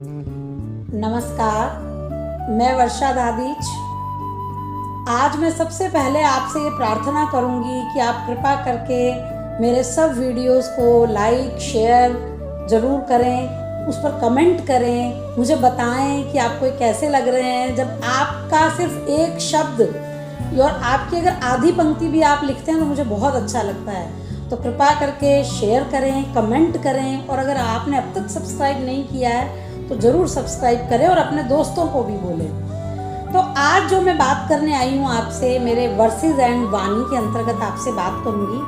नमस्कार, मैं वर्षा दादीच। आज मैं सबसे पहले आपसे ये प्रार्थना करूंगी कि आप कृपा करके मेरे सब वीडियोस को लाइक शेयर ज़रूर करें, उस पर कमेंट करें, मुझे बताएं कि आपको ये कैसे लग रहे हैं। जब आपका सिर्फ एक शब्द और आपकी अगर आधी पंक्ति भी आप लिखते हैं तो मुझे बहुत अच्छा लगता है। तो कृपा करके शेयर करें, कमेंट करें, और अगर आपने अब तक सब्सक्राइब नहीं किया है तो ज़रूर सब्सक्राइब करें और अपने दोस्तों को भी बोलें। तो आज जो मैं बात करने आई हूँ आपसे, मेरे वर्सेस एंड वाणी के अंतर्गत आपसे बात करूँगी।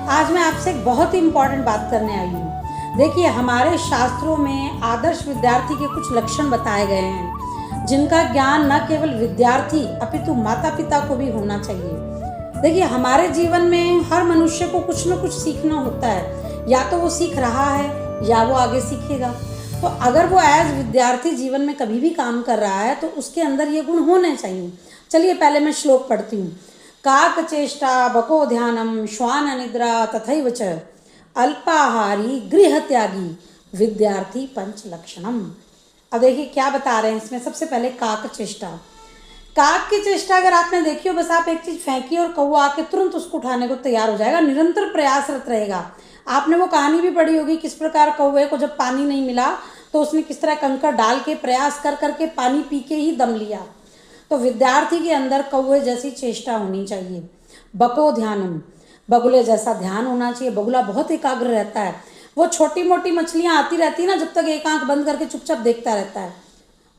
आज मैं आपसे एक बहुत ही इम्पॉर्टेंट बात करने आई हूँ। देखिए, हमारे शास्त्रों में आदर्श विद्यार्थी के कुछ लक्षण बताए गए हैं जिनका ज्ञान न केवल विद्यार्थी अपितु माता पिता को भी होना चाहिए। देखिए, हमारे जीवन में हर मनुष्य को कुछ न कुछ सीखना होता है, या तो वो सीख रहा है या वो आगे सीखेगा। तो अगर वो एज विद्यार्थी जीवन में कभी भी काम कर रहा है तो उसके अंदर ये गुण होने चाहिए। चलिए पहले मैं श्लोक पढ़ती हूँ। काक चेष्टा बको ध्यानम श्वान निद्रा तथैव च अल्पाहारी गृह त्यागी विद्यार्थी पंच लक्षणम। अब देखिए क्या बता रहे हैं इसमें। सबसे पहले काक चेष्टा। काक की चेष्टा अगर आपने देखी हो, बस आप एक चीज़ फेंकी और कौवा आके तुरंत उसको उठाने को तैयार हो जाएगा, निरंतर प्रयासरत रहेगा। आपने वो कहानी भी पढ़ी होगी, किस प्रकार कौवे को जब पानी नहीं मिला तो उसने किस तरह कंकड़ डाल के प्रयास कर करके पानी पी के ही दम लिया। तो विद्यार्थी के अंदर कौवे जैसी चेष्टा होनी चाहिए। बको ध्यानम, बगुले जैसा ध्यान होना चाहिए। बगुला बहुत एकाग्र रहता है। वो छोटी मोटी मछलियाँ आती रहती है ना, जब तक एक आंख बंद करके चुपचाप देखता रहता है,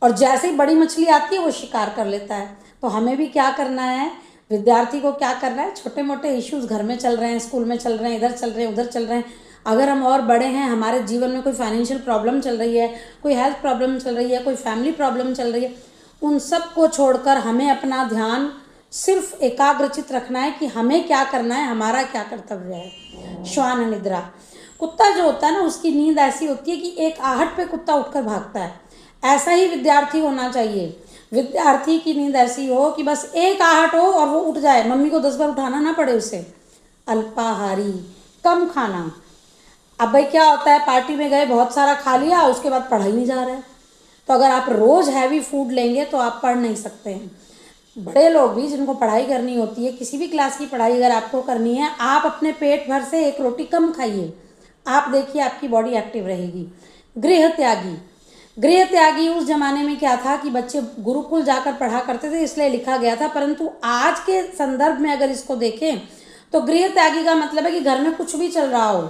और जैसे ही बड़ी मछली आती है वो शिकार कर लेता है। तो हमें भी क्या करना है, विद्यार्थी को क्या करना है, छोटे मोटे इश्यूज घर में चल रहे हैं, स्कूल में चल रहे हैं, इधर चल रहे हैं, उधर चल रहे हैं, अगर हम और बड़े हैं, हमारे जीवन में कोई फाइनेंशियल प्रॉब्लम चल रही है, कोई हेल्थ प्रॉब्लम चल रही है, कोई फैमिली प्रॉब्लम चल रही है, उन सब को छोड़कर हमें अपना ध्यान सिर्फ एकाग्रचित रखना है कि हमें क्या करना है, हमारा क्या कर्तव्य है। श्वान निद्रा, कुत्ता जो होता है ना, उसकी नींद ऐसी होती है कि एक आहट पे कुत्ता उठकर भागता है। ऐसा ही विद्यार्थी होना चाहिए। विद्यार्थी की नींद ऐसी हो कि बस एक आहट हो और वो उठ जाए, मम्मी को 10 बार उठाना ना पड़े उसे। अल्पाहारी, कम खाना। अब भाई क्या होता है, पार्टी में गए, बहुत सारा खा लिया, उसके बाद पढ़ा ही नहीं जा रहा है। तो अगर आप रोज़ हैवी फूड लेंगे तो आप पढ़ नहीं सकते हैं। बड़े लोग भी जिनको पढ़ाई करनी होती है, किसी भी क्लास की पढ़ाई अगर आपको करनी है, आप अपने पेट भर से एक रोटी कम खाइए। आप देखिए आपकी बॉडी एक्टिव रहेगी। गृह त्यागी, गृह त्यागी उस जमाने में क्या था कि बच्चे गुरुकुल जाकर पढ़ा करते थे, इसलिए लिखा गया था। परंतु आज के संदर्भ में अगर इसको देखें तो गृह त्यागी का मतलब है कि घर में कुछ भी चल रहा हो,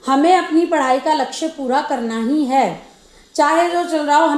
हमें अपनी पढ़ाई का लक्ष्य पूरा करना ही है, चाहे जो चल रहा हो।